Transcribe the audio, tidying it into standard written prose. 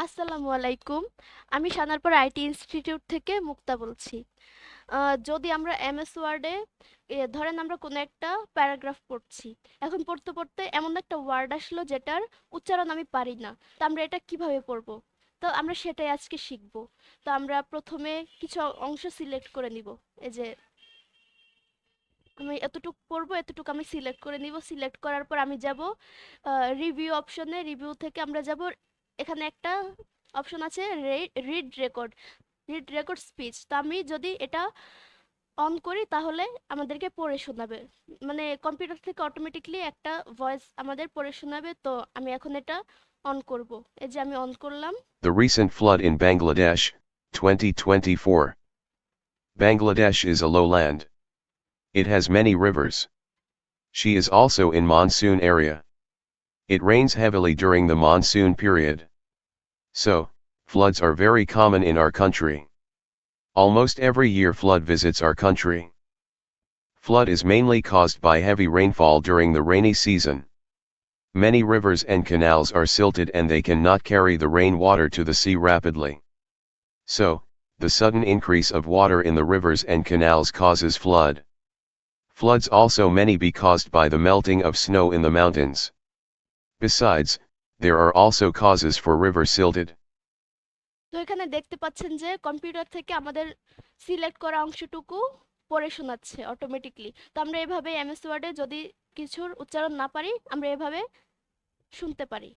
আসসালামু আলাইকুম। আমি সানারপাড়া আইটি ইনস্টিটিউট থেকে মুক্তা বলছি। যদি আমরা এমএস ওয়ার্ডে ধরেন আমরা কোনো একটা প্যারাগ্রাফ পড়ছি। এখন পড়তে পড়তে এমন একটা ওয়ার্ড আসলো যেটার উচ্চারণ আমি পারি না। তো আমরা এটা কিভাবে পড়বো? তো আমরা সেটাই আজকে শিখব। তো আমরা প্রথমে কিছু অংশ সিলেক্ট করে নিব। এই যে আমি এতটুকু পড়বো, এতটুকু আমি সিলেক্ট করে নিব। সিলেক্ট করার পর আমি যাব রিভিউ অপশনে। রিভিউ থেকে আমরা যাব, এখানে একটা অপশন আছে read record, read record speech. তো আমি যদি এটা অন করি তাহলে আমাদেরকে পড়ে শোনাবে, মানে কম্পিউটার থেকে অটোমেটিকলি একটা ভয়েস আমাদের পড়ে শোনাবে। তো আমি এখন এটা অন করব। এই যে আমি অন করলাম। The recent flood in Bangladesh, 2024. Bangladesh is a lowland. It has many rivers. She is also in monsoon area. It rains heavily during the monsoon period. So, floods are very common in our country. Almost every year flood visits our country. Flood is mainly caused by heavy rainfall during the rainy season. Many rivers and canals are silted and they cannot carry the rainwater to the sea rapidly. So, the sudden increase of water in the rivers and canals causes flood. Floods also many be caused by the melting of snow in the mountains. Besides, there are also causes for river silted. তো এখানে দেখতে পাচ্ছেন যে computer থেকে আমাদের select করা অংশটুকু পড়ে শোনাচ্ছে অটোমেটিকলি। তো আমরা এভাবে এমএস ওয়ার্ডে যদি কিছুর উচ্চারণ না পারি আমরা এভাবে শুনতে পারি।